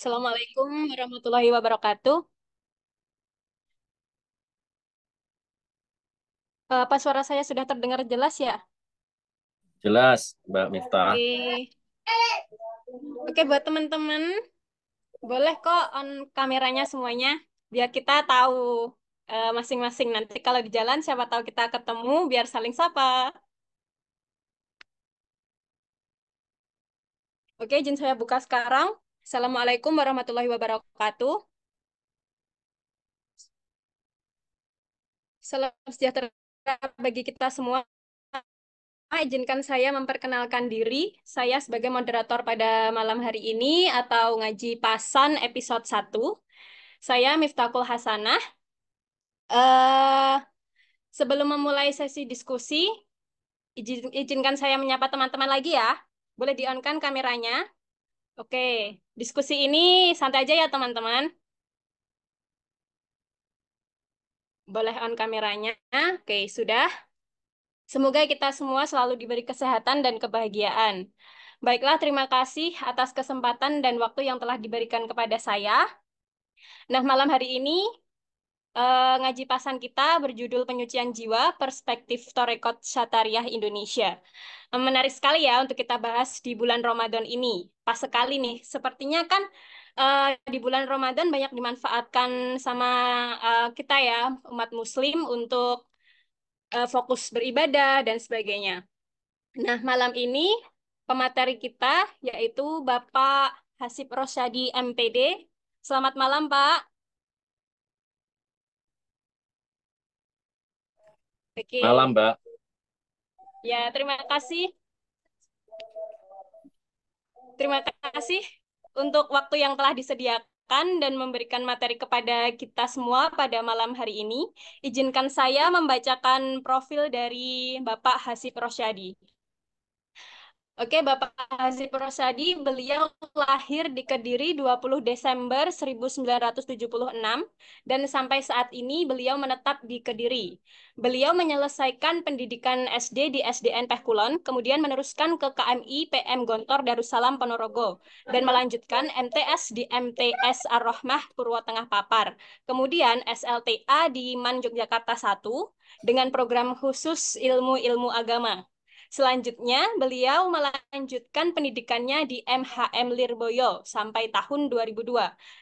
Assalamualaikum warahmatullahi wabarakatuh. Apa suara saya sudah terdengar jelas ya? Jelas, Mbak Miftah. Oke. Oke, buat teman-teman, boleh kok on kameranya semuanya, biar kita tahu masing-masing. Nanti kalau di jalan, siapa tahu kita ketemu, biar saling sapa. Oke, izin saya buka sekarang. Assalamualaikum warahmatullahi wabarakatuh. Salam sejahtera bagi kita semua. Izinkan saya memperkenalkan diri. Saya sebagai moderator pada malam hari ini atau ngaji pasan episode 1. Saya Miftahul Hasanah. Eh, Sebelum memulai sesi diskusi, izinkan saya menyapa teman-teman lagi ya. Boleh di-on-kan kameranya? Oke, diskusi ini santai aja ya teman-teman. Boleh on kameranya. Oke, sudah. Semoga kita semua selalu diberi kesehatan dan kebahagiaan. Baiklah, terima kasih atas kesempatan dan waktu yang telah diberikan kepada saya. Nah, malam hari ini ngaji pasan kita berjudul Penyucian Jiwa, Perspektif Torekot Syatariah Indonesia. Menarik sekali ya untuk kita bahas di bulan Ramadan ini. Pas sekali nih, sepertinya kan di bulan Ramadan banyak dimanfaatkan sama kita ya, umat Muslim untuk fokus beribadah dan sebagainya. Nah, malam ini pemateri kita yaitu Bapak Hasib Rosyadi MPD. Selamat malam, Pak. Malam, Oke. Mbak. Ya, terima kasih. Terima kasih untuk waktu yang telah disediakan dan memberikan materi kepada kita semua pada malam hari ini. Izinkan saya membacakan profil dari Bapak Hasib Rosyadi. Oke, Bapak Hazib Rosadi, beliau lahir di Kediri 20 Desember 1976 dan sampai saat ini beliau menetap di Kediri. Beliau menyelesaikan pendidikan SD di SDN Pehkulon, kemudian meneruskan ke KMI PM Gontor Darussalam Ponorogo dan melanjutkan MTS di MTS Ar-Rahmah Purwotengah Papar. Kemudian SLTA di MAN Yogyakarta 1 dengan program khusus ilmu-ilmu agama. Selanjutnya, beliau melanjutkan pendidikannya di MHM Lirboyo sampai tahun 2002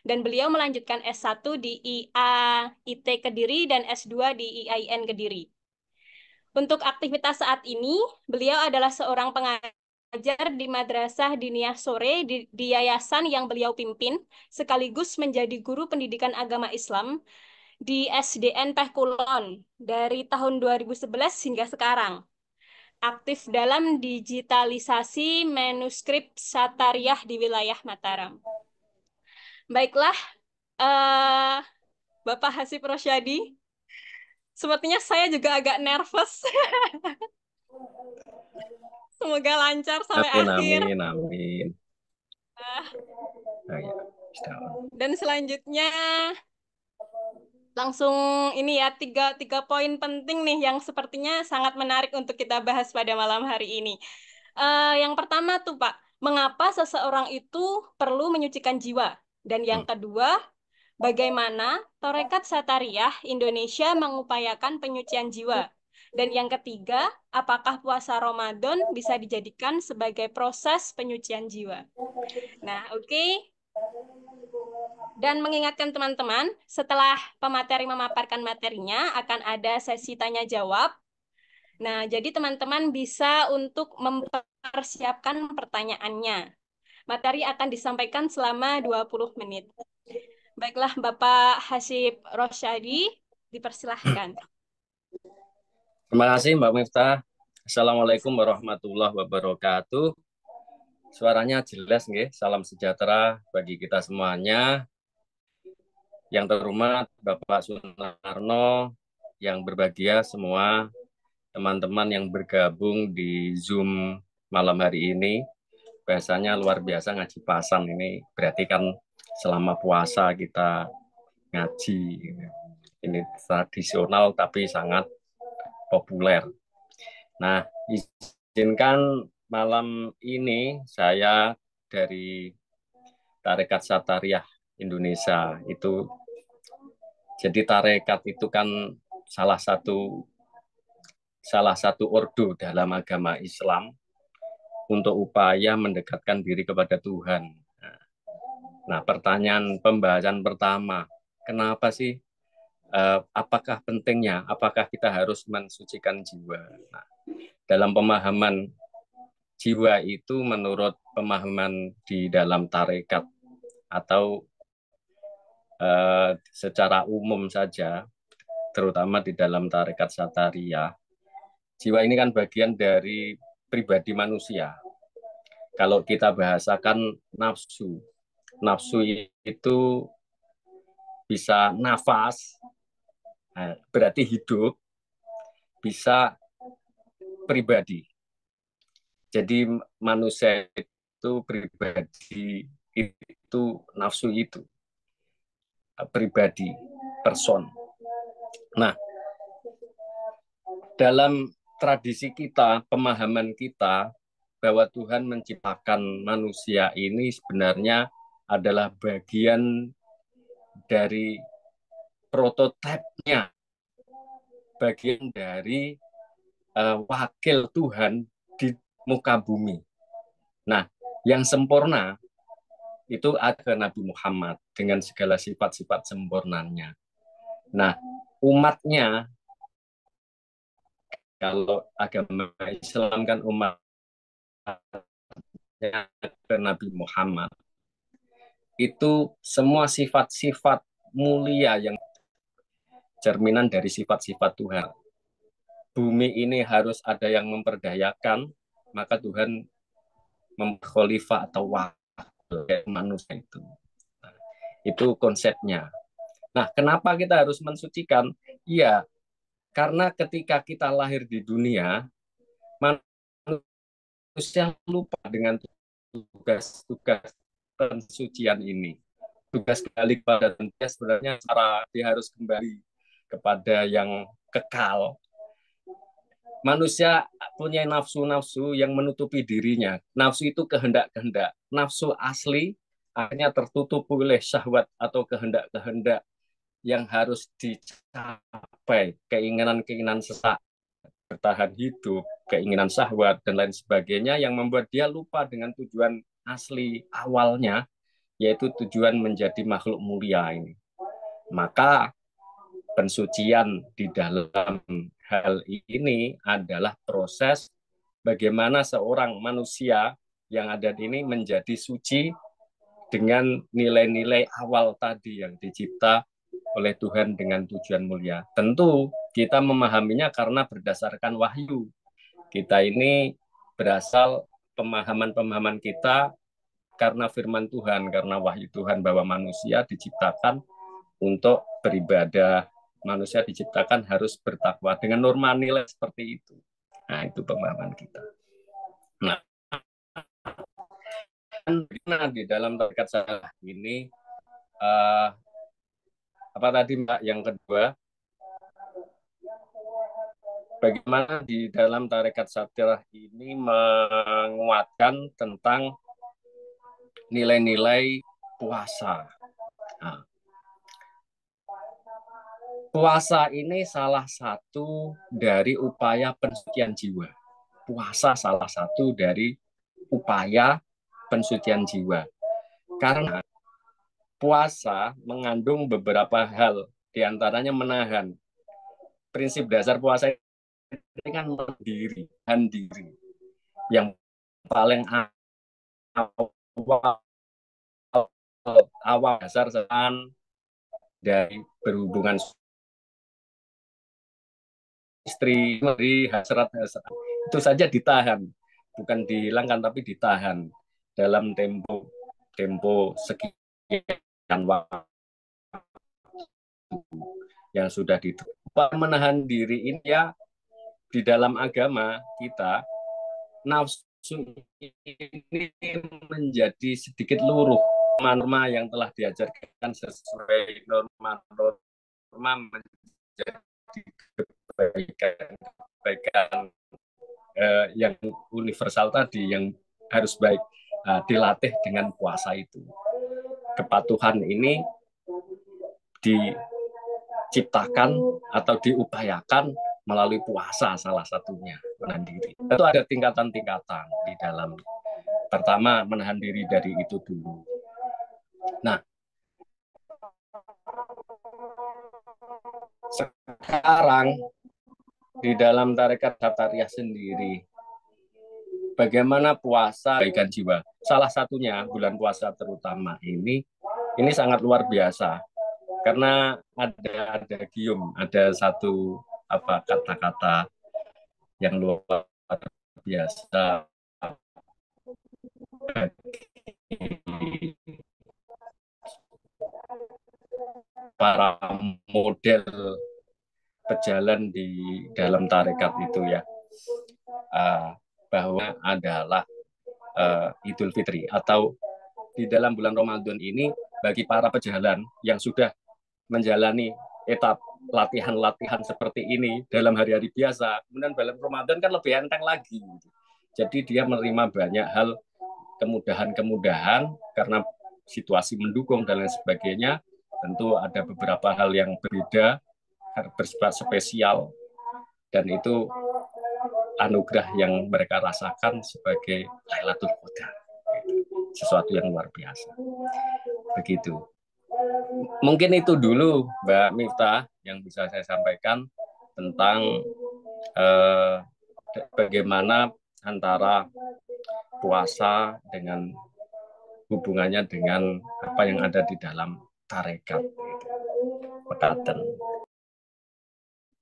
dan beliau melanjutkan S1 di IAIT Kediri dan S2 di IAIN Kediri. Untuk aktivitas saat ini, beliau adalah seorang pengajar di Madrasah Diniyah Sore di yayasan yang beliau pimpin, sekaligus menjadi guru pendidikan agama Islam di SDN Pehkulon dari tahun 2011 hingga sekarang, aktif dalam digitalisasi manuskrip Satariah di wilayah Mataram. Baiklah, eh, Bapak Hasib Rosyadi, sepertinya saya juga agak nervous. Semoga lancar sampai Amin, akhir. amin, amin. Eh, Oh, ya. Sudah. Dan selanjutnya langsung ini ya tiga poin penting nih yang sepertinya sangat menarik untuk kita bahas pada malam hari ini. Yang pertama tuh Pak, mengapa seseorang itu perlu menyucikan jiwa? Dan yang Hmm. kedua, bagaimana Torekat Satariah Indonesia mengupayakan penyucian jiwa? Dan yang ketiga, apakah puasa Ramadan bisa dijadikan sebagai proses penyucian jiwa? Nah, oke. Dan mengingatkan teman-teman, setelah pemateri memaparkan materinya, akan ada sesi tanya jawab. Nah, jadi teman-teman bisa untuk mempersiapkan pertanyaannya. Materi akan disampaikan selama 20 menit. Baiklah, Bapak Hasib Rosyadi, dipersilahkan. Terima kasih, Mbak Miftah. Assalamualaikum warahmatullahi wabarakatuh. Suaranya jelas, nggih. Salam sejahtera bagi kita semuanya. Yang terhormat Bapak Sunarno, yang berbahagia semua teman-teman yang bergabung di Zoom malam hari ini. Biasanya luar biasa ngaji pasan ini. Berarti kan selama puasa kita ngaji. Ini tradisional tapi sangat populer. Nah, izinkan malam ini saya dari Tarekat Satariyah Indonesia itu. Jadi tarekat itu kan salah satu ordo dalam agama Islam untuk upaya mendekatkan diri kepada Tuhan. Nah, pertanyaan pembahasan pertama, kenapa sih? Apakah pentingnya? Apakah kita harus mensucikan jiwa? Nah, dalam pemahaman jiwa itu menurut pemahaman di dalam tarekat atau secara umum saja, terutama di dalam tarekat Satariyah, jiwa ini kan bagian dari pribadi manusia. Kalau kita bahasakan nafsu, nafsu itu bisa nafas, berarti hidup, bisa pribadi. Jadi manusia itu pribadi, itu nafsu itu pribadi, person. Nah, dalam tradisi kita, pemahaman kita bahwa Tuhan menciptakan manusia ini sebenarnya adalah bagian dari prototipenya, bagian dari wakil Tuhan di muka bumi. Nah, yang sempurna itu ada Nabi Muhammad dengan segala sifat-sifat sempurnanya. Nah, umatnya, kalau agama Islam kan umatnya ke Nabi Muhammad, itu semua sifat-sifat mulia yang cerminan dari sifat-sifat Tuhan. Bumi ini harus ada yang memperdayakan, maka Tuhan memkhalifah atau wakil manusia itu. Nah, itu konsepnya. Nah, kenapa kita harus mensucikan? Iya, karena ketika kita lahir di dunia, manusia lupa dengan tugas-tugas pensucian ini. Tugas balik pada dia sebenarnya cara dia harus kembali kepada yang kekal. Manusia punya nafsu-nafsu yang menutupi dirinya. Nafsu itu kehendak-kehendak. Nafsu asli akhirnya tertutup oleh syahwat atau kehendak-kehendak yang harus dicapai, keinginan-keinginan sesak, bertahan hidup, keinginan syahwat, dan lain sebagainya yang membuat dia lupa dengan tujuan asli awalnya, yaitu tujuan menjadi makhluk mulia ini. Maka pensucian di dalam hal ini adalah proses bagaimana seorang manusia yang ada ini menjadi suci dengan nilai-nilai awal tadi yang dicipta oleh Tuhan dengan tujuan mulia. Tentu kita memahaminya karena berdasarkan wahyu. Kita ini berasal pemahaman-pemahaman kita karena firman Tuhan, karena wahyu Tuhan bahwa manusia diciptakan untuk beribadah. Manusia diciptakan harus bertakwa dengan norma nilai seperti itu. Nah, itu pemahaman kita. Nah, di dalam tarekat salah ini apa tadi Mbak yang kedua, bagaimana di dalam tarekat satirah ini menguatkan tentang nilai-nilai puasa. Nah, puasa ini salah satu dari upaya pensucian jiwa. Puasa salah satu dari upaya pensucian jiwa. Karena puasa mengandung beberapa hal, diantaranya menahan. Prinsip dasar puasa ini kan mandiri, menahan diri. Yang paling awal, awal dasar dari berhubungan istri, dari hasrat-hasrat itu saja ditahan, bukan dihilangkan tapi ditahan dalam tempo sekian waktu yang sudah ditentukan. Menahan diri ini ya di dalam agama kita, nafsu ini menjadi sedikit luruh. Norma yang telah diajarkan sesuai norma menjadi kebaikan yang universal tadi, yang harus baik dilatih dengan puasa itu. kepatuhan ini diciptakan atau diupayakan melalui puasa, salah satunya menahan diri. Tentu ada tingkatan-tingkatan di dalam. Pertama, menahan diri dari itu dulu. Nah, sekarang di dalam tarekat Satariyah sendiri, bagaimana puasa kebaikan jiwa. Salah satunya bulan puasa terutama ini sangat luar biasa karena ada gium, ada satu kata-kata yang luar biasa para model pejalan di dalam tarekat itu ya, bahwa adalah Idul Fitri atau di dalam bulan Ramadan ini bagi para pejalan yang sudah menjalani etap latihan-latihan seperti ini dalam hari-hari biasa, kemudian bulan Ramadan kan lebih enteng lagi. Jadi dia menerima banyak hal, kemudahan-kemudahan karena situasi mendukung dan lain sebagainya. Tentu ada beberapa hal yang berbeda, bersifat spesial, dan itu anugerah yang mereka rasakan sebagai Lailatul Qadar, sesuatu yang luar biasa. Begitu. Mungkin itu dulu Mbak Miftah yang bisa saya sampaikan tentang bagaimana antara puasa dengan hubungannya dengan apa yang ada di dalam tarekat Pekaten.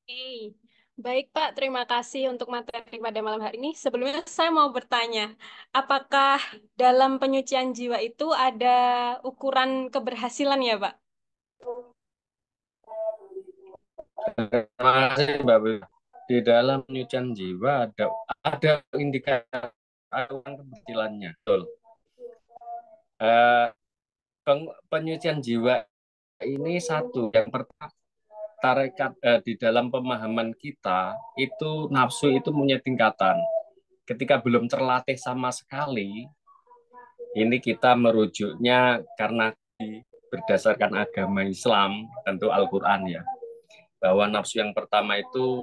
Oke, baik Pak, terima kasih untuk materi pada malam hari ini. Sebelumnya saya mau bertanya, apakah dalam penyucian jiwa itu ada ukuran keberhasilan ya Pak? Terima kasih Mbak. Di dalam penyucian jiwa ada indikator keberhasilannya. Betul. Penyucian jiwa ini satu yang pertama, tarekat di dalam pemahaman kita itu nafsu itu punya tingkatan. Ketika belum terlatih sama sekali, ini kita merujuknya karena berdasarkan agama Islam, tentu Al-Quran ya, bahwa nafsu yang pertama itu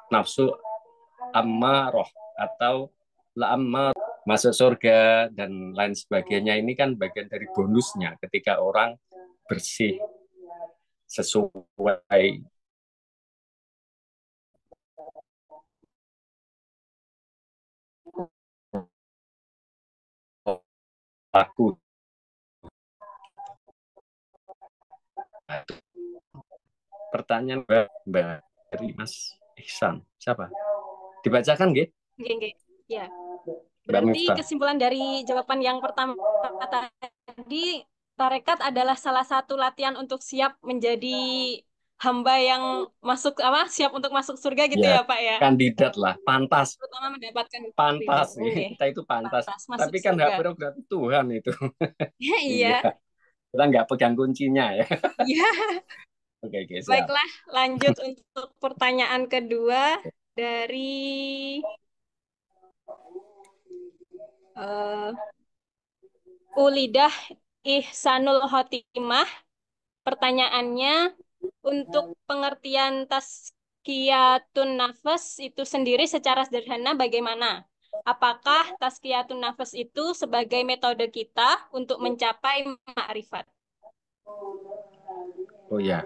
nafsu ammaroh atau la ammar, masuk surga dan lain sebagainya. Ini kan bagian dari bonusnya ketika orang bersih sesuai laku. Pertanyaan Mbak dari Mas Ihsan. Siapa? Dibacakan nggih? Oke, oke. Ya, Mbak berarti Miftah. kesimpulan dari jawaban yang pertama tadi, tarekat adalah salah satu latihan untuk siap menjadi hamba yang siap untuk masuk surga gitu Ya, ya Pak ya. kandidat lah, pantas. Terutama mendapatkan ridho. Pantas, Oke, kita itu pantas. pantas masuk Tapi kan hak surga. prerogatif Tuhan itu. Iya, Iya, kita nggak pegang kuncinya ya. iya. Oke, oke, siap. Baiklah, lanjut untuk pertanyaan kedua dari eh, Ulidah Ihsanul Khotimah. Pertanyaannya, untuk pengertian tazkiyatun nafas itu sendiri secara sederhana bagaimana? Apakah tazkiyatun nafas itu sebagai metode kita untuk mencapai ma'rifat? Oh ya,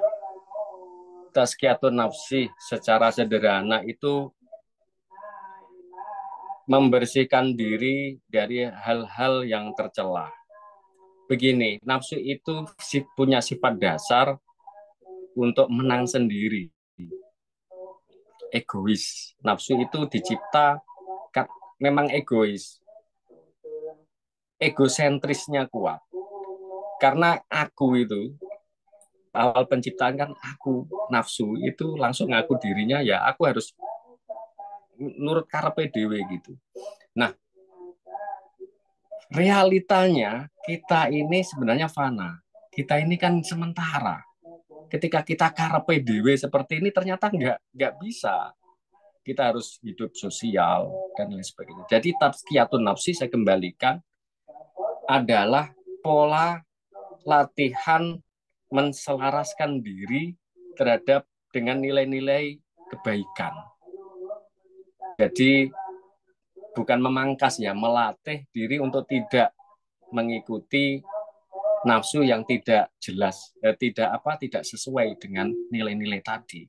tazkiyatun nafsi secara sederhana itu membersihkan diri dari hal-hal yang tercela. Begini, nafsu itu punya sifat dasar untuk menang sendiri. Egois. Nafsu itu dicipta memang egois. Egosentrisnya kuat. Karena aku itu, awal penciptaan kan aku, nafsu itu langsung ngaku dirinya, ya aku harus nurut karepe dhewe gitu. Nah, realitanya kita ini sebenarnya fana. Kita ini kan sementara. Ketika kita karepe dhewe seperti ini ternyata nggak bisa. Kita harus hidup sosial dan lain sebagainya. Jadi tazkiyatun nafsi saya kembalikan adalah pola latihan menselaraskan diri terhadap dengan nilai-nilai kebaikan. Jadi bukan memangkas ya, melatih diri untuk tidak mengikuti nafsu yang tidak jelas, tidak sesuai dengan nilai-nilai tadi.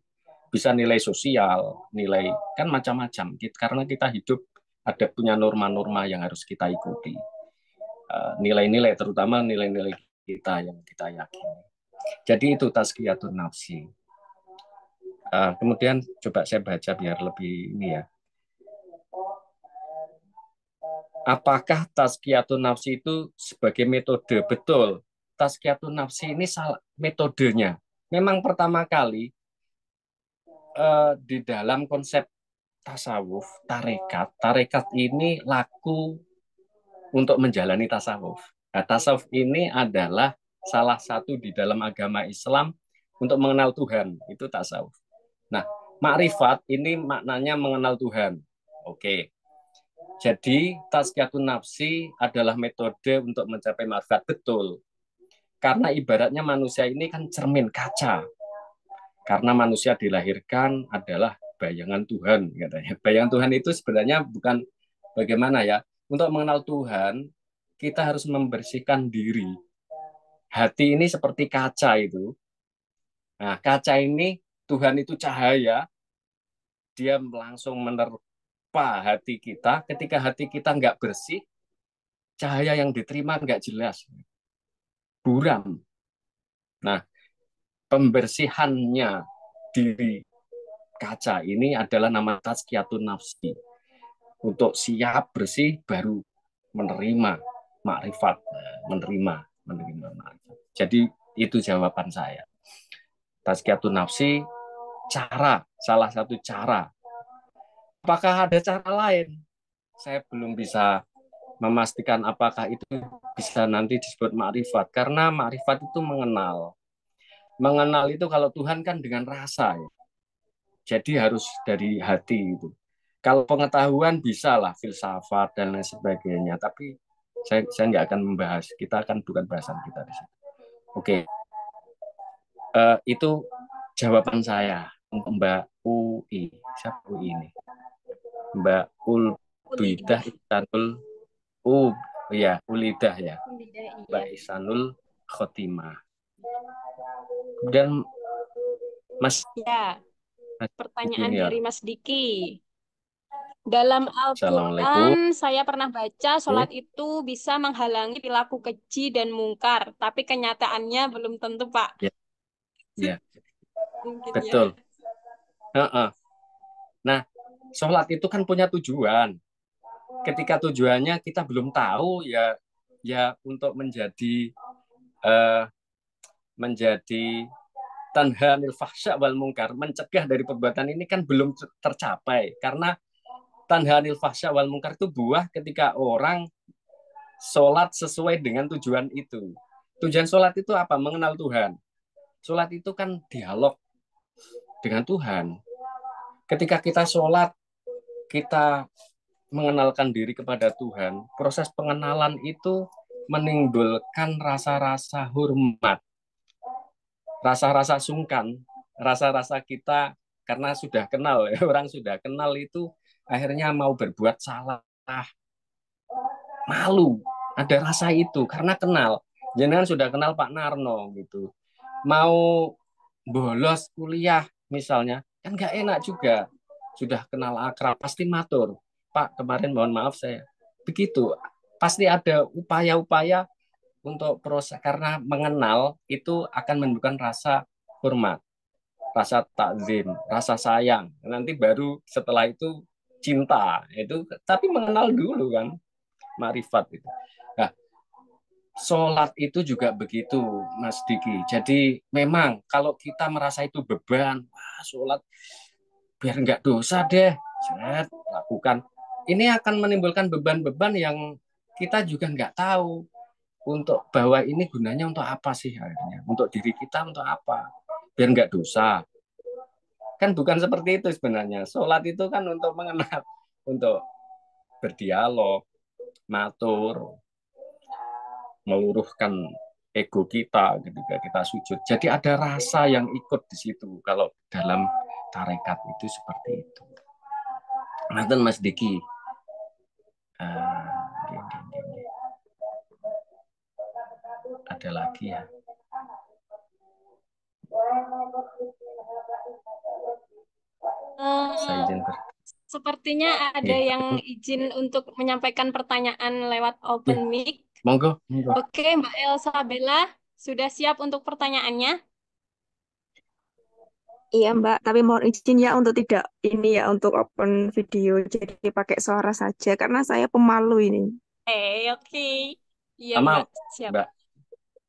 Bisa nilai sosial, nilai kan macam-macam. Karena kita hidup ada punya norma-norma yang harus kita ikuti. Nilai-nilai terutama nilai-nilai kita yang kita yakini. Jadi itu tazkiyatun nafsi. Kemudian coba saya baca biar lebih ini ya. Apakah tazkiyatun nafsi itu sebagai metode? Betul. Tazkiyatun nafsi ini salah metodenya. Memang pertama kali di dalam konsep tasawuf, tarekat ini laku untuk menjalani tasawuf. Nah, tasawuf ini adalah salah satu di dalam agama Islam untuk mengenal Tuhan, itu tasawuf. Nah, makrifat ini maknanya mengenal Tuhan. Oke. Jadi, tazkiyatun nafsi adalah metode untuk mencapai makrifat, betul. Karena ibaratnya manusia ini kan cermin kaca. Karena manusia dilahirkan adalah bayangan Tuhan, katanya. Bayangan Tuhan itu sebenarnya bukan bagaimana ya. Untuk mengenal Tuhan, kita harus membersihkan diri. Hati ini seperti kaca itu. Nah, kaca ini, Tuhan itu cahaya, dia langsung menerpa hati kita. Ketika hati kita nggak bersih, cahaya yang diterima nggak jelas, buram. Nah, pembersihannya diri kaca ini adalah nama tazkiyatun nafsi. Untuk siap bersih baru menerima makrifat, menerima makrifat. Jadi itu jawaban saya. Tazkiyatun nafsi salah satu cara. Apakah ada cara lain? Saya belum bisa memastikan apakah itu bisa nanti disebut makrifat, karena makrifat itu mengenal. Mengenal itu kalau Tuhan kan dengan rasa ya. Jadi harus dari hati itu. Kalau pengetahuan bisa lah filsafat dan lain sebagainya, tapi saya nggak akan membahas. Kita akan bukan bahasan kita di sini. Oke, itu jawaban saya untuk Mbak UI. Siapa UI ini? Mbak Ulbidah Ihsanul ya, Ulidah ya. Mbak Ihsanul Khotimah. Kemudian Mas Ya, pertanyaan ini ya. dari Mas Diki. Dalam Assalamualaikum. Al-Quran, saya pernah baca sholat itu bisa menghalangi perilaku keji dan mungkar, tapi kenyataannya belum tentu, Pak. Ya, ya, Mungkin ya. betul. Nah, sholat itu kan punya tujuan. Ketika tujuannya kita belum tahu, ya untuk eh, menjadi tanha anil fahsya wal mungkar, mencegah dari perbuatan ini kan belum tercapai. Karena tanha anil fahsya wal mungkar itu buah ketika orang sholat sesuai dengan tujuan itu. Tujuan sholat itu apa? Mengenal Tuhan. Sholat itu kan dialog dengan Tuhan. Ketika kita sholat, kita mengenalkan diri kepada Tuhan. Proses pengenalan itu menimbulkan rasa-rasa hormat, rasa-rasa sungkan, rasa-rasa kita karena sudah kenal, ya, orang sudah kenal itu akhirnya mau berbuat salah, malu. Ada rasa itu karena kenal. Jangan sudah kenal Pak Narno gitu. Mau bolos kuliah misalnya, kan nggak enak juga. Sudah kenal akrab, pasti matur. Pak, kemarin mohon maaf saya. Begitu. Pasti ada upaya-upaya untuk proses, karena mengenal itu akan menimbulkan rasa hormat, rasa takzim, rasa sayang. Nanti baru setelah itu cinta. Itu tapi mengenal dulu kan, makrifat itu. Nah, sholat itu juga begitu, Mas Diki. Jadi memang kalau kita merasa itu beban, wah, sholat biar nggak dosa deh, lakukan. Ini akan menimbulkan beban-beban yang kita juga nggak tahu untuk bahwa ini gunanya untuk apa sih akhirnya, untuk diri kita untuk apa, biar nggak dosa. Kan bukan seperti itu sebenarnya. Sholat itu kan untuk mengenal, untuk berdialog, matur, meluruhkan ego kita ketika kita sujud. Jadi ada rasa yang ikut di situ kalau dalam tarekat itu seperti itu. Manten Mas Diki. Gini. Ada lagi ya. Saya Eh, izin Sepertinya ada Nggih. yang izin untuk menyampaikan pertanyaan lewat open Nggih. mic. Monggo, monggo. Oke, Mbak Elsa Bella, sudah siap untuk pertanyaannya? Iya Mbak, tapi mohon izin ya untuk tidak ini ya untuk open video, jadi pakai suara saja karena saya pemalu ini. Oke. Iya, Sama Mbak, siap. Mbak,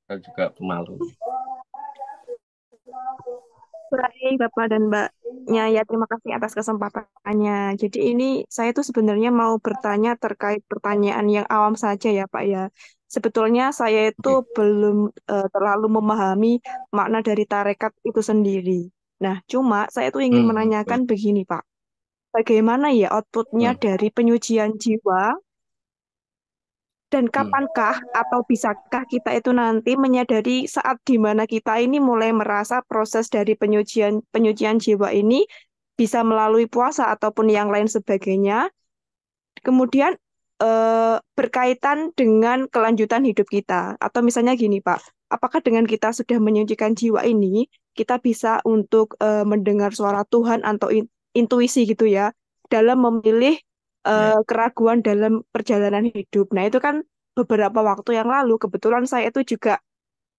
saya juga pemalu. Baik Bapak dan Mbaknya ya terima kasih atas kesempatannya. Jadi ini saya tuh sebenarnya mau bertanya terkait pertanyaan yang awam saja ya Pak ya. Sebetulnya saya itu Nggih. belum terlalu memahami makna dari tarekat itu sendiri. Nah, cuma saya tuh ingin menanyakan Boleh. begini Pak. Bagaimana ya outputnya Hmm, dari penyucian jiwa dan hmm, kapankah atau bisakah kita itu nanti menyadari saat di mana kita ini mulai merasa proses dari penyucian penyucian jiwa ini bisa melalui puasa ataupun yang lain sebagainya. Kemudian berkaitan dengan kelanjutan hidup kita. Atau misalnya gini, Pak, apakah dengan kita sudah menyucikan jiwa ini, kita bisa untuk mendengar suara Tuhan atau intuisi gitu ya, dalam memilih ya, keraguan dalam perjalanan hidup. Nah, itu kan beberapa waktu yang lalu, kebetulan saya itu juga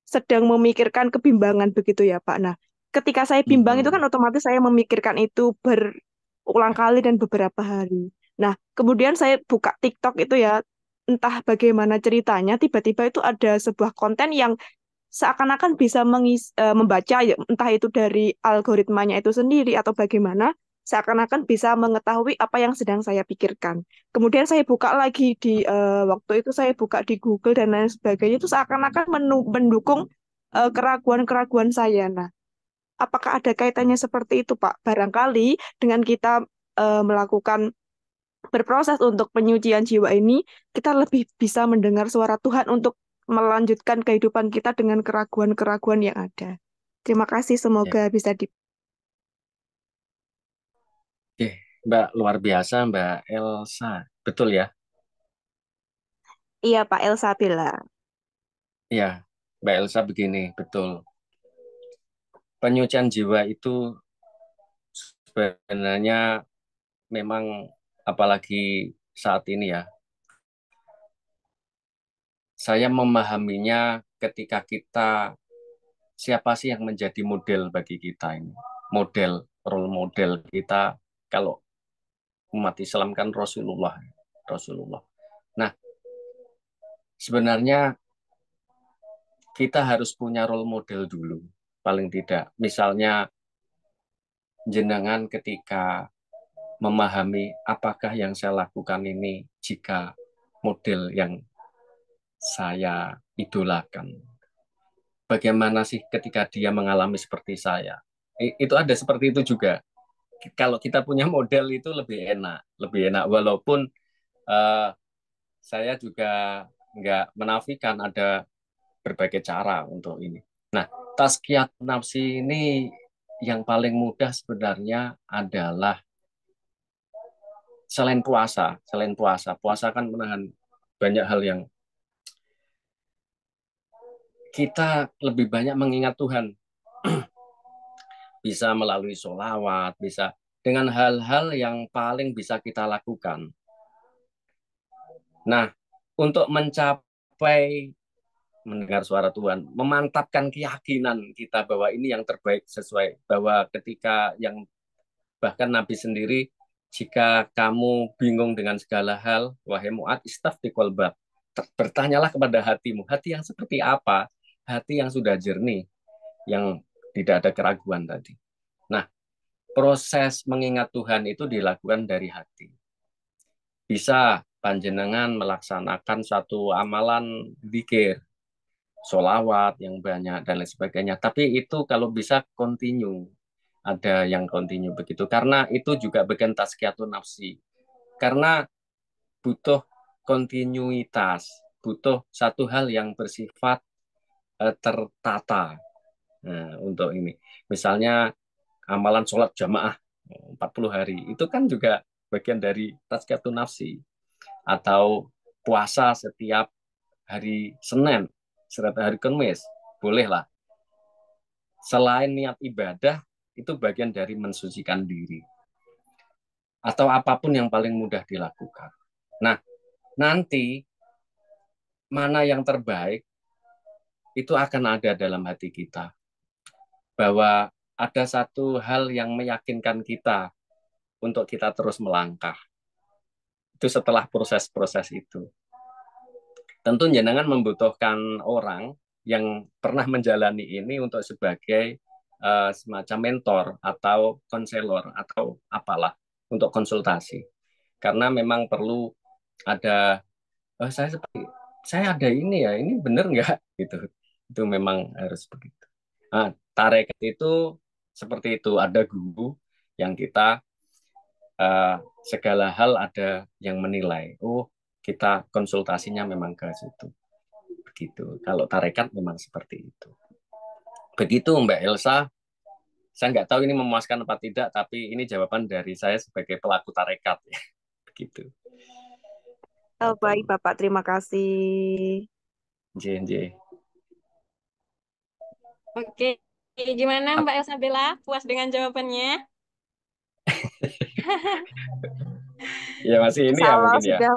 sedang memikirkan kebimbangan begitu ya, Pak. Nah, ketika saya bimbang itu kan otomatis saya memikirkan itu berulang kali dan beberapa hari. Nah, kemudian saya buka TikTok itu ya, entah bagaimana ceritanya, tiba-tiba itu ada sebuah konten yang seakan-akan bisa membaca, ya, entah itu dari algoritmanya itu sendiri atau bagaimana, seakan-akan bisa mengetahui apa yang sedang saya pikirkan. Kemudian saya buka lagi di waktu itu saya buka di Google dan lain sebagainya, itu seakan-akan mendukung keraguan-keraguan saya. Nah, apakah ada kaitannya seperti itu, Pak? Barangkali dengan kita melakukan berproses untuk penyucian jiwa ini, kita lebih bisa mendengar suara Tuhan untuk melanjutkan kehidupan kita dengan keraguan-keraguan yang ada. Terima kasih, ya. semoga bisa di... Oke, Mbak luar biasa, Mbak Elsa. Betul ya? Iya, Pak Elsa Bella. Iya, Mbak Elsa begini, betul. Penyucian jiwa itu sebenarnya memang apalagi saat ini ya, saya memahaminya ketika kita siapa sih yang menjadi model bagi kita ini? Model, role model kita kalau umat Islam kan Rasulullah. Rasulullah. Nah, sebenarnya kita harus punya role model dulu, paling tidak. Misalnya jenengan ketika memahami apakah yang saya lakukan ini jika model yang saya idolakan. Bagaimana sih ketika dia mengalami seperti saya? Itu ada seperti itu juga. Kalau kita punya model itu lebih enak, lebih enak. Walaupun uh, saya juga nggak menafikan ada berbagai cara untuk ini. Nah, tazkiyat nafsi ini yang paling mudah sebenarnya adalah selain puasa. Puasa kan menahan banyak hal yang kita lebih banyak mengingat Tuhan. Bisa melalui sholawat, bisa dengan hal-hal yang paling bisa kita lakukan. Nah, untuk mencapai mendengar suara Tuhan, memantapkan keyakinan kita bahwa ini yang terbaik sesuai bahwa ketika yang bahkan Nabi sendiri jika kamu bingung dengan segala hal, wahai Mu'ad, istafti qalbak. Bertanyalah kepada hatimu, hati yang seperti apa? Hati yang sudah jernih, yang tidak ada keraguan tadi. Nah, proses mengingat Tuhan itu dilakukan dari hati. Bisa panjenengan melaksanakan satu amalan zikir, solawat yang banyak dan lain sebagainya. Tapi itu kalau bisa continue, ada yang continue begitu. Karena itu juga bagian tazkiyatun nafsi. Karena butuh kontinuitas, butuh satu hal yang bersifat tertata. Nah, untuk ini. Misalnya amalan sholat jamaah 40 hari. Itu kan juga bagian dari tazkiyatun nafsi. Atau puasa setiap hari Senin, setiap hari Kamis. Bolehlah. Selain niat ibadah, itu bagian dari mensucikan diri. Atau apapun yang paling mudah dilakukan. Nah, nanti mana yang terbaik itu akan ada dalam hati kita. Bahwa ada satu hal yang meyakinkan kita untuk kita terus melangkah. Itu setelah proses-proses itu. Tentu jenengan membutuhkan orang yang pernah menjalani ini untuk sebagai semacam mentor atau konselor atau apalah untuk konsultasi. Karena memang perlu ada saya ada ini ya, ini benar nggak gitu. Itu memang harus begitu. Nah, tarekat itu seperti itu, ada guru yang kita segala hal ada yang menilai. Oh, kita konsultasinya memang ke situ. Begitu. Kalau tarekat memang seperti itu. Begitu Mbak Elsa, saya nggak tahu ini memuaskan apa tidak, tapi ini jawaban dari saya sebagai pelaku tarekat ya. Begitu. Oh, baik, Bapak. Terima kasih. JNJ. Oke, gimana Mbak Elsa Bella? Puas dengan jawabannya? Ya masih ini Insya ya Allah mungkin ya. sudah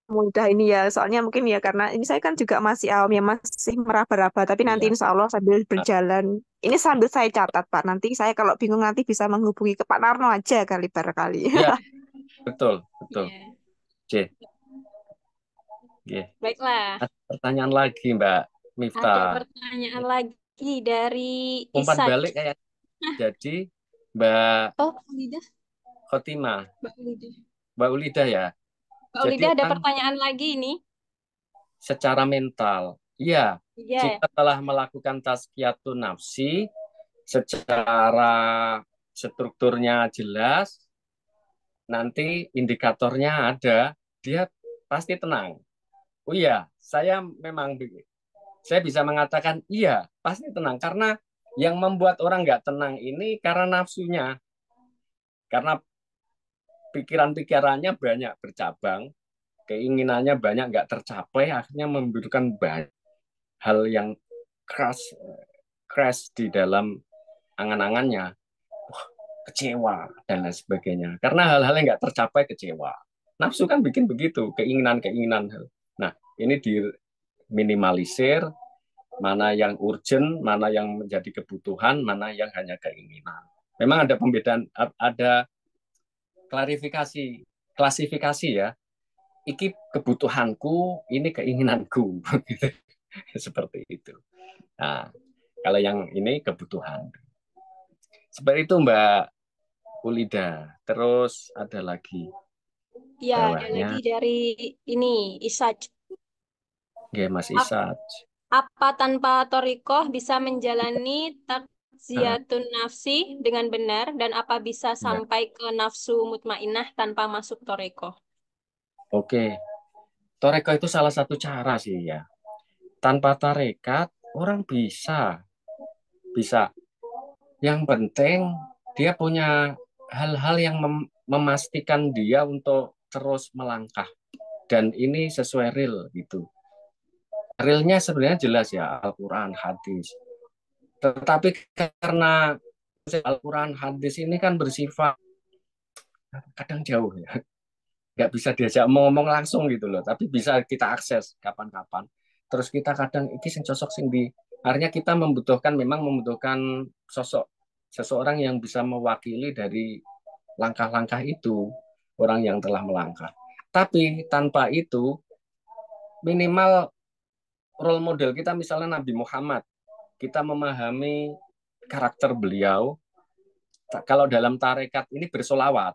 mudah ini ya. Soalnya mungkin ya karena ini saya kan juga masih awam ya, masih meraba-raba. Tapi nanti Iya. insya Allah sambil berjalan. Ini sambil saya catat, Pak. Nanti saya kalau bingung nanti bisa menghubungi ke Pak Narno aja kali barangkali. Iya, betul, betul. Iya. J. G. Baiklah, Ada pertanyaan lagi Mbak ada Miftah. pertanyaan lagi dari Umpat Isaj. balik kayak jadi Mbak Oh, Mbak Ulida, Khotimah, Mbak Ulida. Mbak Ulida ya. Mbak Jadi Ulida ada orang pertanyaan lagi ini. secara mental, iya, Iya, jika telah melakukan tazkiyatun nafsi secara strukturnya jelas, nanti indikatornya ada, dia pasti tenang. Oh iya, saya bisa mengatakan iya, pasti tenang karena yang membuat orang nggak tenang ini karena nafsunya, karena pikiran-pikirannya banyak bercabang, keinginannya banyak nggak tercapai, akhirnya membutuhkan banyak hal yang keras, crash di dalam angan-angannya, kecewa dan lain sebagainya. Karena hal-hal yang nggak tercapai kecewa. Nafsu kan bikin begitu, keinginan-keinginan. Nah, ini diminimalisir, mana yang urgent, mana yang menjadi kebutuhan, mana yang hanya keinginan. Memang ada pembedaan, ada klarifikasi, klasifikasi ya. Iki kebutuhanku, ini keinginanku. Seperti itu. Nah, kalau yang ini kebutuhan. Seperti itu Mbak Ulida. Terus ada lagi ya ada lagi bawahnya, dari ini Isaj. ya Mas Ap- Isat. Apa tanpa torikoh bisa menjalani Ah, takziyatun nafsi dengan benar dan apa bisa ya. sampai ke nafsu mutmainah tanpa masuk torikoh? Oke, toreko itu salah satu cara sih ya. Tanpa tarekat orang bisa, bisa. Yang penting dia punya hal-hal yang memastikan dia untuk terus melangkah dan ini sesuai real gitu. Realnya sebenarnya jelas ya Al-Quran, hadis. Tetapi karena Al-Quran, hadis ini kan bersifat kadang jauh ya, nggak bisa diajak ngomong langsung gitu loh. Tapi bisa kita akses kapan-kapan. Terus kita kadang ini sing cocok sing di. Akhirnya kita membutuhkan sosok seseorang yang bisa mewakili dari langkah-langkah itu, orang yang telah melangkah. Tapi tanpa itu minimal role model kita misalnya Nabi Muhammad, kita memahami karakter beliau. Kalau dalam tarekat ini bersolawat,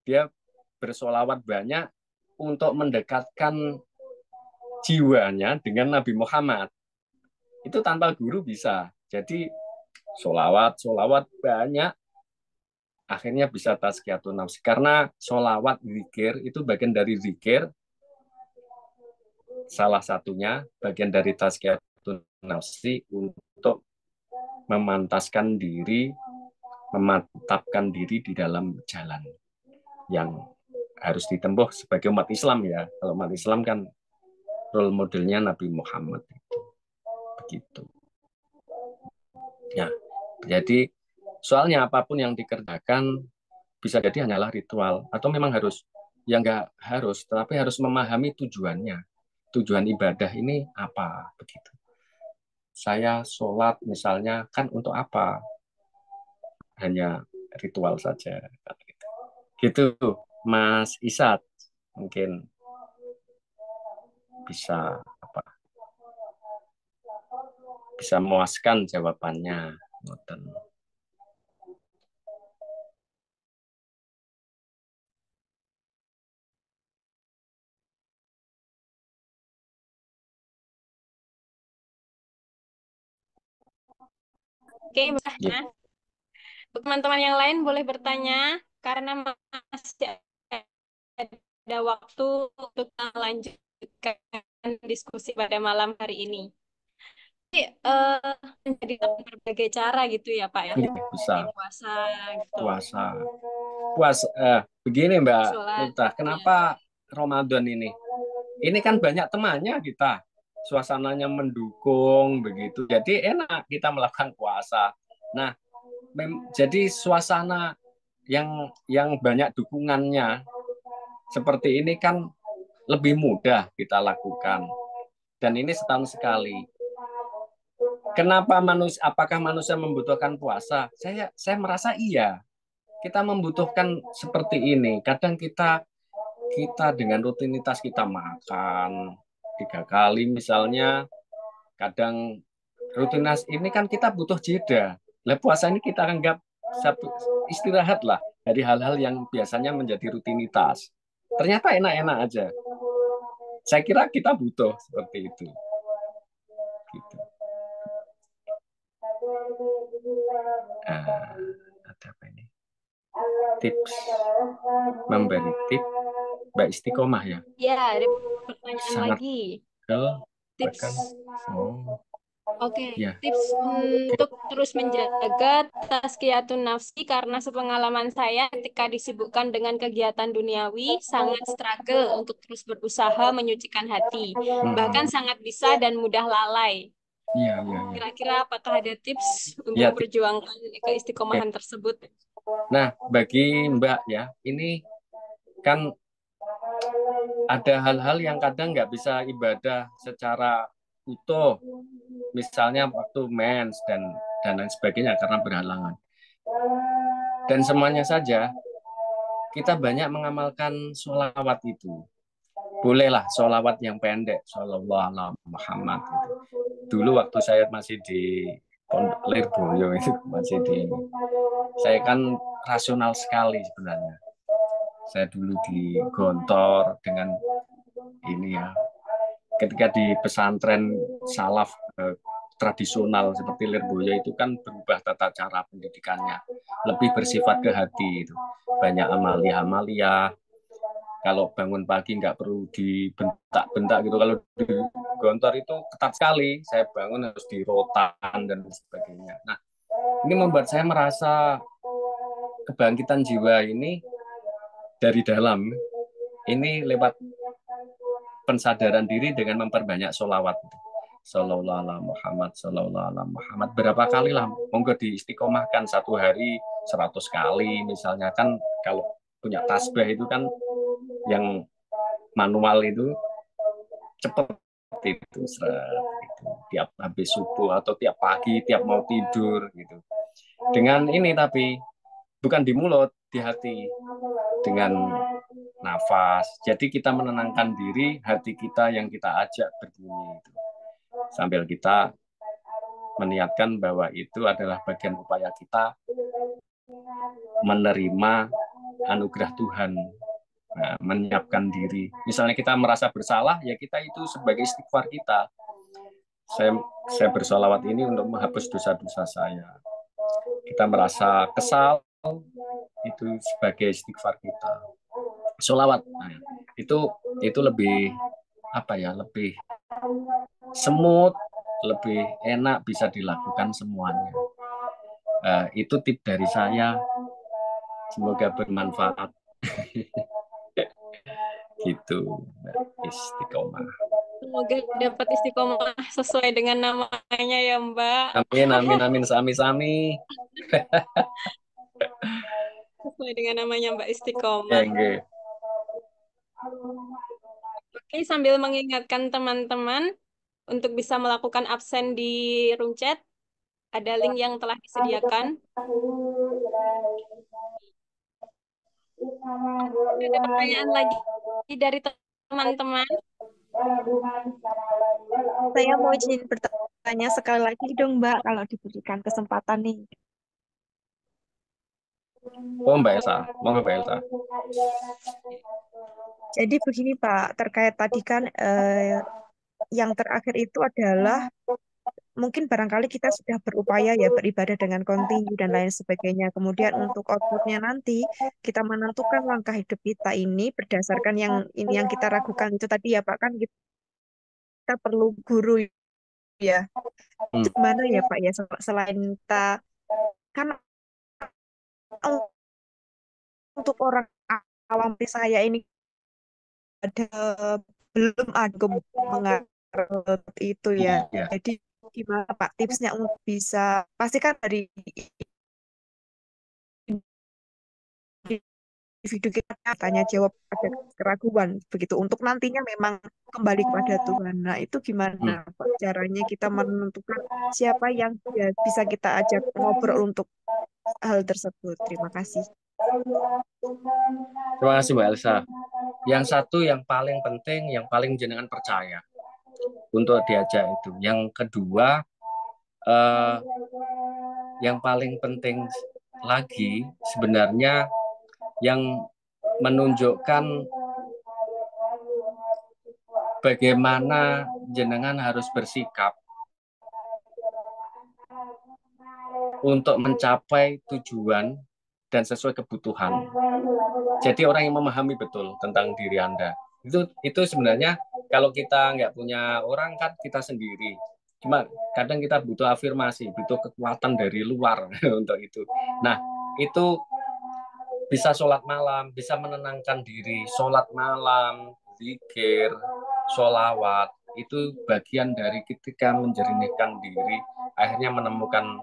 dia bersolawat banyak untuk mendekatkan jiwanya dengan Nabi Muhammad. Itu tanpa guru bisa. Jadi solawat banyak, akhirnya bisa tazkiyatun nafs. Karena solawat zikir itu bagian dari zikir, salah satunya bagian dari tazkiyatun nafsi untuk memantapkan diri di dalam jalan yang harus ditempuh sebagai umat Islam ya. Kalau umat Islam kan role modelnya Nabi Muhammad itu begitu. Ya, jadi soalnya apapun yang dikerjakan bisa jadi hanyalah ritual atau memang harus, ya nggak harus, tetapi harus memahami tujuannya. Tujuan ibadah ini apa begitu. Saya sholat misalnya kan untuk apa? Hanya ritual saja. Gitu, Mas Isat. Mungkin bisa bisa memuaskan jawabannya. Oke, nah, teman-teman yang lain boleh bertanya karena masih ada waktu untuk melanjutkan diskusi pada malam hari ini. Menjadi berbagai cara gitu ya Pak ya. Bisa. Puasa gitu. Begini Mbak Sholat. Miftah, kenapa Ramadan ini? Ini kan banyak temannya kita. Suasananya mendukung begitu. Jadi enak kita melakukan puasa. Nah, jadi suasana yang banyak dukungannya seperti ini kan lebih mudah kita lakukan. Dan ini setahun sekali. Kenapa apakah manusia membutuhkan puasa? Saya merasa iya. Kita membutuhkan seperti ini. Kadang kita dengan rutinitas kita makan 3 kali misalnya, kadang rutinitas ini kan kita butuh jeda. Lah puasa ini kita anggap istirahat lah dari hal-hal yang biasanya menjadi rutinitas. Ternyata enak-enak aja. Saya kira kita butuh seperti itu. Gitu. Ada apa ini? Tips, memberi tips Mbak Istiqomah ya? Ya, ada pertanyaan sangat lagi. Tips. Oke, Ya. tips untuk terus menjaga tazkiyatun nafsi karena sepengalaman saya ketika disibukkan dengan kegiatan duniawi sangat struggle untuk terus berusaha menyucikan hati. Bahkan sangat bisa dan mudah lalai. Iya. Kira-kira apakah ada tips untuk memperjuangkan keistiqomahan tersebut? Nah, bagi Mbak ya, ini kan ada hal-hal yang kadang nggak bisa ibadah secara utuh, misalnya waktu mens dan lain sebagainya karena berhalangan. Dan semuanya saja kita banyak mengamalkan sholawat itu. Bolehlah sholawat yang pendek, sholawat ala Muhammad. Dulu waktu saya masih di Pondok Lirboyo itu saya kan rasional sekali sebenarnya. Saya dulu di Gontor dengan ini ya. Ketika di pesantren salaf tradisional seperti Lirboyo itu kan berubah tata cara pendidikannya, lebih bersifat ke hati itu. Banyak amalia-amalia. Kalau bangun pagi nggak perlu dibentak-bentak gitu. Kalau di Gontor itu ketat sekali. Saya bangun harus di rotan dan sebagainya. Nah, ini membuat saya merasa kebangkitan jiwa ini dari dalam. Ini lewat pensadaran diri dengan memperbanyak sholawat. Sallallahu ala Muhammad, sallallahu ala Muhammad. Berapa kali lah, monggo diistiqomahkan 1 hari 100 kali misalnya. Kan kalau punya tasbih itu kan yang manual itu cepat itu tiap habis subuh atau tiap pagi, tiap mau tidur gitu. Dengan ini tapi bukan di mulut, di hati, dengan nafas. Jadi kita menenangkan diri, hati kita yang kita ajak berbunyi itu. Sambil kita meniatkan bahwa itu adalah bagian upaya kita menerima anugerah Tuhan. Nah, menyiapkan diri. Misalnya kita merasa bersalah, ya kita itu sebagai istighfar kita. Saya bersolawat ini untuk menghapus dosa-dosa saya. Kita merasa kesal, itu sebagai istighfar kita. Solawat, nah, itu lebih apa ya, lebih semut, lebih enak bisa dilakukan semuanya. Itu tip dari saya. Semoga bermanfaat. Gitu, Istiqomah. Semoga dapat istiqomah sesuai dengan namanya ya, Mbak. Amin, amin, amin, sami-sami. Sesuai dengan namanya Mbak Istiqomah. Oke, Oke, sambil mengingatkan teman-teman untuk bisa melakukan absen di room chat, ada link yang telah disediakan. Ada pertanyaan lagi dari teman-teman? Saya mau izin bertanya sekali lagi dong, Mbak, kalau diberikan kesempatan nih. Oh, Mbak Elsa, mau Mbak Elsa. Jadi begini, Pak, terkait tadi kan yang terakhir itu adalah mungkin barangkali kita sudah berupaya ya beribadah dengan kontinu dan lain sebagainya. Kemudian untuk outputnya nanti kita menentukan langkah hidup kita ini berdasarkan yang ini yang kita ragukan itu tadi ya Pak, kan kita perlu guru ya. Itu Hmm. gimana ya Pak ya selain kita kan untuk orang awam seperti saya ini ada belum ada mengarut itu ya. Iya. Jadi gimana Pak tipsnya untuk bisa pastikan dari individu kita tanya jawab ada keraguan begitu untuk nantinya memang kembali kepada Tuhan. Nah, itu gimana Hmm. Pak, caranya kita menentukan siapa yang ya, bisa kita ajak ngobrol untuk hal tersebut. Terima kasih. Terima kasih Mbak Elsa. Yang satu yang paling penting, yang paling jenengan percaya untuk diajak itu. Yang kedua, eh, yang paling penting lagi sebenarnya yang menunjukkan bagaimana jenengan harus bersikap untuk mencapai tujuan dan sesuai kebutuhan. Jadi orang yang memahami betul tentang diri Anda. Itu sebenarnya kalau kita nggak punya orang kan kita sendiri. Cuma kadang kita butuh afirmasi, butuh kekuatan dari luar untuk itu. Nah, itu bisa sholat malam, bisa menenangkan diri. Sholat malam, zikir, sholawat, itu bagian dari ketika menjernihkan diri, akhirnya menemukan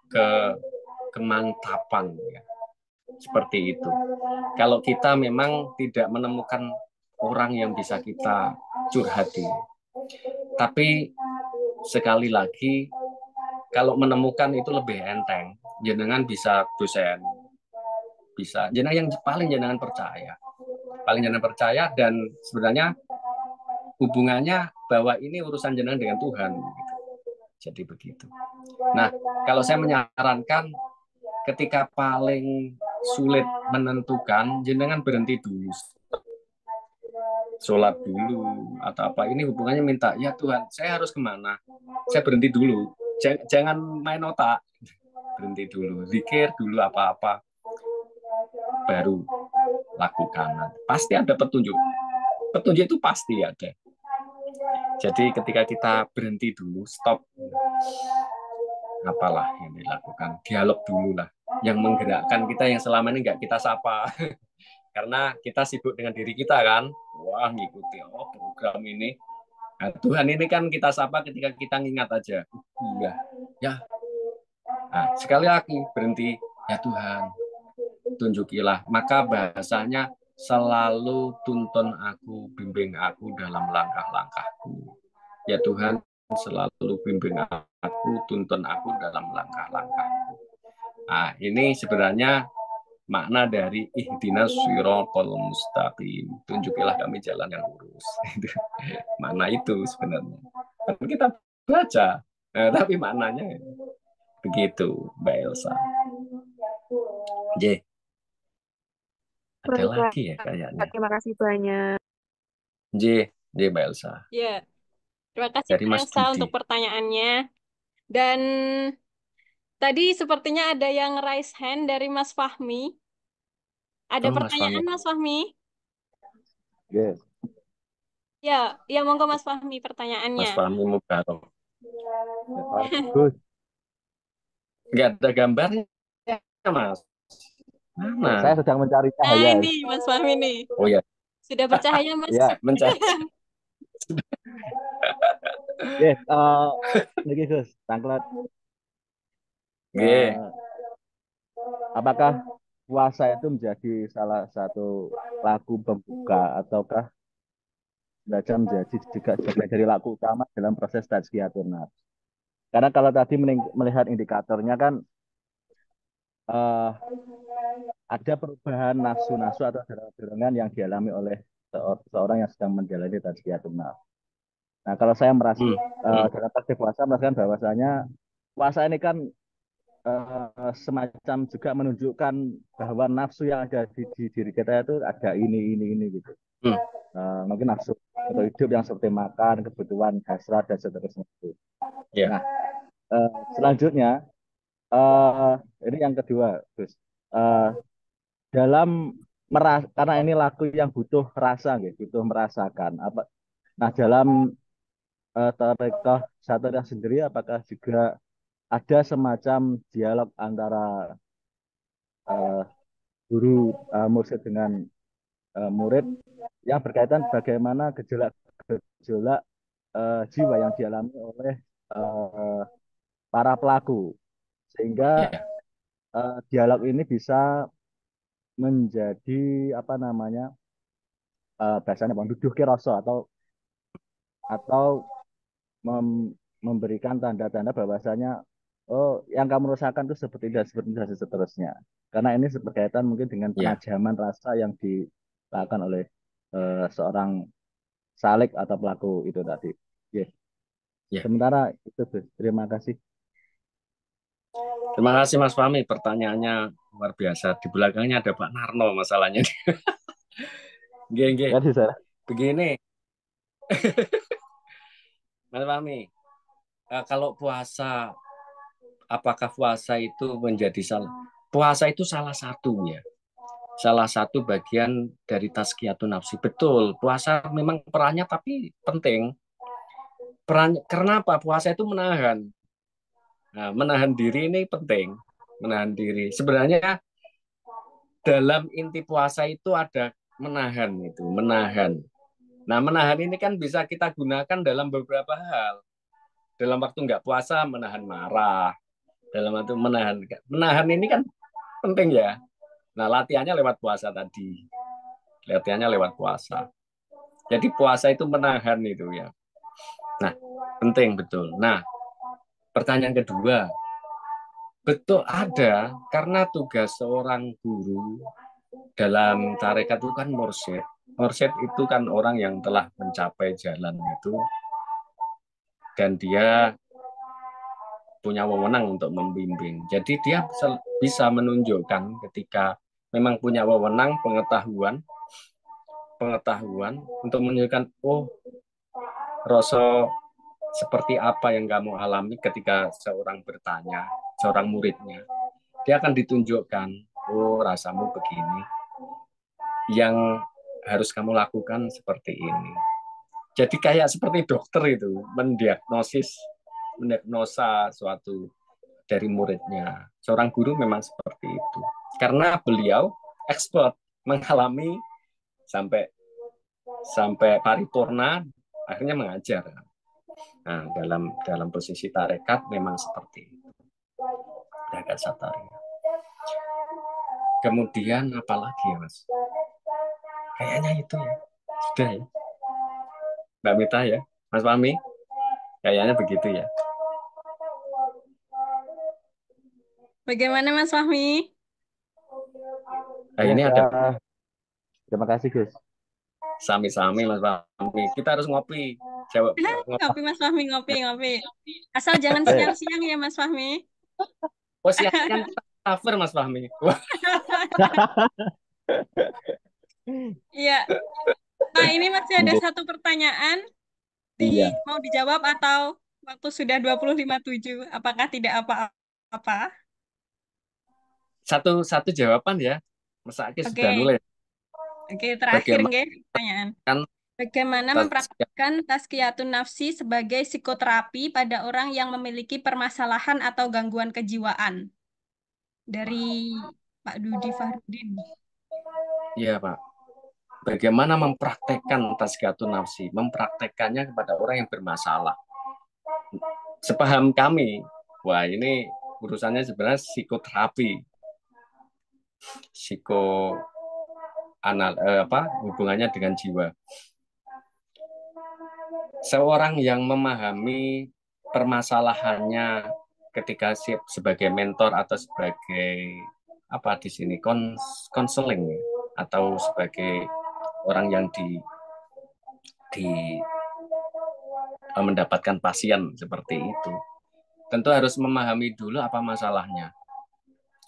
ke kemantapan ya. Seperti itu. Kalau kita memang tidak menemukan orang yang bisa kita curhati. Tapi sekali lagi kalau menemukan itu lebih enteng. Jenengan bisa dosen, bisa jenengan yang paling jenengan percaya. Paling jenengan percaya dan sebenarnya hubungannya bahwa ini urusan jenengan dengan Tuhan. Jadi begitu. Nah, kalau saya menyarankan ketika paling sulit menentukan, jenengan berhenti dulu. Sholat dulu atau apa. Ini hubungannya minta, ya Tuhan, saya harus kemana? Saya berhenti dulu. Jangan main otak. Berhenti dulu. Zikir dulu apa-apa. Baru lakukan. Pasti ada petunjuk. Petunjuk itu pasti ada. Jadi ketika kita berhenti dulu, stop. Apalah yang dilakukan. Dialog dulu lah. Yang menggerakkan kita yang selama ini nggak kita sapa. Karena kita sibuk dengan diri kita kan. Wah, ngikuti program ini. Nah, Tuhan ini kan kita sapa ketika kita ngingat aja. Iya, ya. Nah, sekali lagi berhenti. Ya Tuhan, tunjukilah. Maka bahasanya selalu tuntun aku, bimbing aku dalam langkah-langkahku. Ya Tuhan, selalu bimbing aku, tuntun aku dalam langkah-langkahku. Nah, ini sebenarnya makna dari ihdinas sirotol mustaqim. Tunjukilah kami jalan yang lurus. Makna itu sebenarnya. Tapi kita baca, tapi maknanya begitu, Mbak Elsa. J, ada Baik, lagi ya kayaknya. terima kasih banyak. J, Mbak Elsa. Ya, terima kasih Dari Mbak Mas Elsa Dudi. untuk pertanyaannya. Dan tadi sepertinya ada yang raise hand dari Mas Fahmi. Ada Oh, Mas Fahmi. pertanyaan Mas Fahmi? Yes. Ya, ya monggo Mas Fahmi Mas pertanyaannya. Fahmi Mubarok. Ya, Pak Gus, Nggak ada gambarnya, Mas. saya Mana? sedang mencari Nah, cahaya. ini Mas Fahmi nih. Oh ya, Sudah bercahaya, Mas? Ya, mencari. yes. Niki Gus, tangklet. Nggih. eh, apakah puasa itu menjadi salah satu laku pembuka ataukah belajar menjadi juga sebagai dari laku utama dalam proses tazkiyatun nafs? Karena kalau tadi melihat indikatornya kan eh, ada perubahan nafsu-nafsu atau dorongan yang dialami oleh seorang yang sedang menjalani tazkiyatun nafs. Nah, kalau saya merasa Hmm. Hmm. dalam praktik puasa merasakan bahwasanya puasa ini kan semacam juga menunjukkan bahwa nafsu yang ada di diri kita itu ada ini gitu. Hmm. Mungkin nafsu atau hidup yang seperti makan, kebutuhan hasrat dan seterusnya itu. Ya. Nah, selanjutnya eh, ini yang kedua, Gus. Eh, dalam karena ini lagu yang butuh rasa, gitu, butuh merasakan. Nah, dalam tarekah satria sendiri, apakah juga ada semacam dialog antara eh, guru mursyid dengan murid yang berkaitan bagaimana gejolak jiwa yang dialami oleh eh, para pelaku sehingga Ya. dialog ini bisa menjadi apa namanya bahasanya menduduh rasa atau memberikan tanda-tanda bahwasanya oh yang kamu rasakan itu seperti ini dan seterusnya karena ini berkaitan mungkin dengan Ya. penajaman rasa yang dilakukan oleh seorang salik atau pelaku itu tadi. Yes. Ya. Sementara itu, Gus. Terima kasih. Terima kasih Mas Fahmi, pertanyaannya luar biasa. Di belakangnya ada Pak Narno masalahnya. Nggih, nggih. Ya, di sana. Begini, Mas Fahmi, kalau puasa, apakah puasa itu menjadi salah? Puasa itu salah satunya. Salah satu bagian dari tazkiyatun nafsi. Betul, puasa memang perannya tapi penting. Kenapa? Puasa itu menahan. Nah, menahan diri ini penting. Menahan diri. Sebenarnya dalam inti puasa itu ada menahan itu, menahan. Nah, menahan ini kan bisa kita gunakan dalam beberapa hal. Dalam waktu nggak puasa, menahan marah. Dalam waktu menahan ini kan penting ya. Nah, latihannya lewat puasa tadi. Latihannya lewat puasa. Jadi puasa itu menahan itu ya. Nah, penting betul. Nah, pertanyaan kedua, betul ada karena tugas seorang guru dalam tarekat itu kan mursyid. Mursyid itu kan orang yang telah mencapai jalan itu dan dia punya wewenang untuk membimbing. Jadi dia bisa menunjukkan ketika memang punya wewenang pengetahuan untuk menunjukkan oh rasa seperti apa yang kamu alami ketika seorang bertanya, seorang muridnya. Dia akan ditunjukkan, oh rasamu begini. Yang harus kamu lakukan seperti ini. Jadi kayak seperti dokter itu mendiagnosa suatu dari muridnya. Seorang guru memang seperti itu. Karena beliau expert mengalami sampai sampai paripurna akhirnya mengajar. Nah, dalam posisi tarekat memang seperti itu. Tarekat Sataria. Kemudian apa lagi ya, Mas? Kayaknya itu ya. Sudah ya. Mbak Mita ya. Mas Fahmi, kayaknya begitu ya. Bagaimana Mas Fahmi? Nah, Ya, ini ada terima kasih, Gus. sami-sami Mas Fahmi. Kita harus ngopi. Jawab ngopi. Ngopi Mas Fahmi, ngopi, ngopi. Asal jangan Eh, siang-siang ya Mas Fahmi. Oh, siang kita cover Mas Fahmi. Wah, Iya. Nah, ini masih ada satu pertanyaan. iya. Mau dijawab atau waktu sudah 20.57? Apakah tidak apa-apa? satu satu jawaban ya. Mas Aki sudah Oke. nulis Oke, terakhir bagaimana nggih pertanyaan. Bagaimana Tazkiyah. mempraktikkan tazkiyatun nafsi sebagai psikoterapi pada orang yang memiliki permasalahan atau gangguan kejiwaan? Dari Pak Dudi Fahrudin. Iya, Pak. Bagaimana mempraktekkan tazkiyatun nafsi? Mempraktekannya kepada orang yang bermasalah. Sepaham kami, wah ini urusannya sebenarnya psikoterapi, hubungannya dengan jiwa. Seorang yang memahami permasalahannya ketika sebagai mentor atau sebagai apa di sini konseling atau sebagai orang yang di mendapatkan pasien seperti itu, tentu harus memahami dulu apa masalahnya,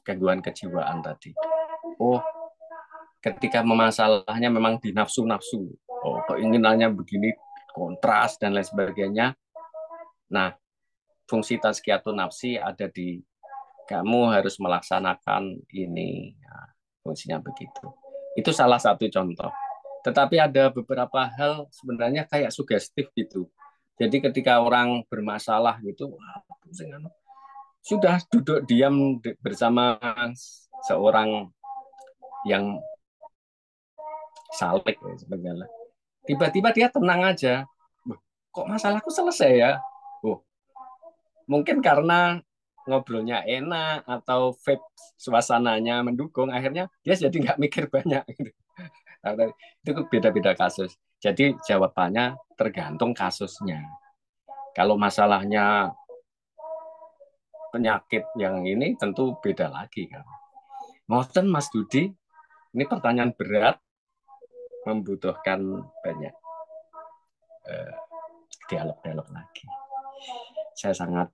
gangguan kejiwaan tadi. Oh, ketika masalahnya memang di nafsu-nafsu, oh keinginannya begini, kontras dan lain sebagainya. Nah, fungsi tazkiyatun nafsi ada di kamu harus melaksanakan ini. Nah, fungsinya begitu. Itu salah satu contoh. Tetapi ada beberapa hal sebenarnya kayak sugestif gitu. Jadi ketika orang bermasalah gitu, sudah duduk diam bersama seorang yang salik sebagainya. Tiba-tiba dia tenang aja. Kok masalahku selesai ya? Mungkin karena ngobrolnya enak atau vibe suasananya mendukung, akhirnya dia jadi nggak mikir banyak. Itu beda-beda kasus. Jadi jawabannya tergantung kasusnya. Kalau masalahnya penyakit yang ini tentu beda lagi kan. Ngoten Mas Dudi, ini pertanyaan berat, membutuhkan banyak dialog-dialog lagi. Saya sangat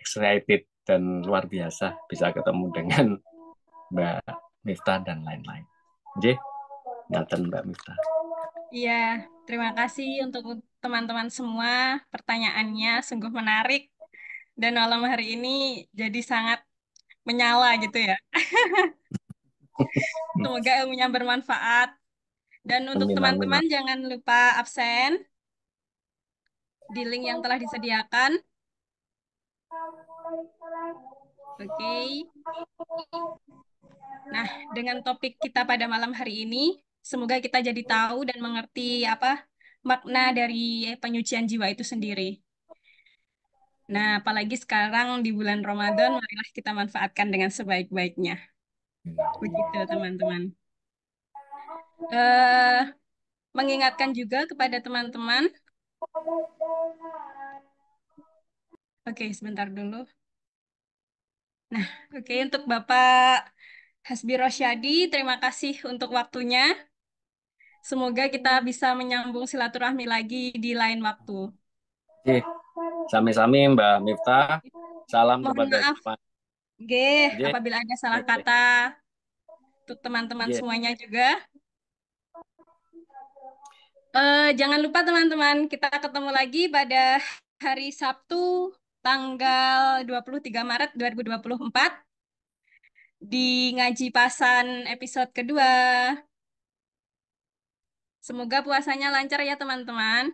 excited dan luar biasa bisa ketemu dengan Mbak Miftah dan lain-lain. Oke, ngaten Mbak Miftah. Iya, terima kasih untuk teman-teman semua. Pertanyaannya sungguh menarik dan malam hari ini jadi sangat menyala gitu ya. Semoga ilmunya bermanfaat. Dan untuk Amin, amin. teman-teman jangan lupa absen di link yang telah disediakan. Oke. Nah, dengan topik kita pada malam hari ini, semoga kita jadi tahu dan mengerti apa makna dari penyucian jiwa itu sendiri. Nah, apalagi sekarang di bulan Ramadan, marilah kita manfaatkan dengan sebaik-baiknya. Begitu, teman-teman. Eh, mengingatkan juga kepada teman-teman. Oke, sebentar dulu. Nah, oke untuk Bapak Hasbi Rosyadi, terima kasih untuk waktunya. Semoga kita bisa menyambung silaturahmi lagi di lain waktu. Oke, sami-sami Mbak Miftah. Salam Mohon kepada maaf, semua. G, Oke, apabila ada salah oke. kata untuk teman-teman Oke. semuanya juga. Jangan lupa teman-teman, kita ketemu lagi pada hari Sabtu tanggal 23 Maret 2024 di Ngaji Pasan episode kedua. Semoga puasanya lancar ya teman-teman.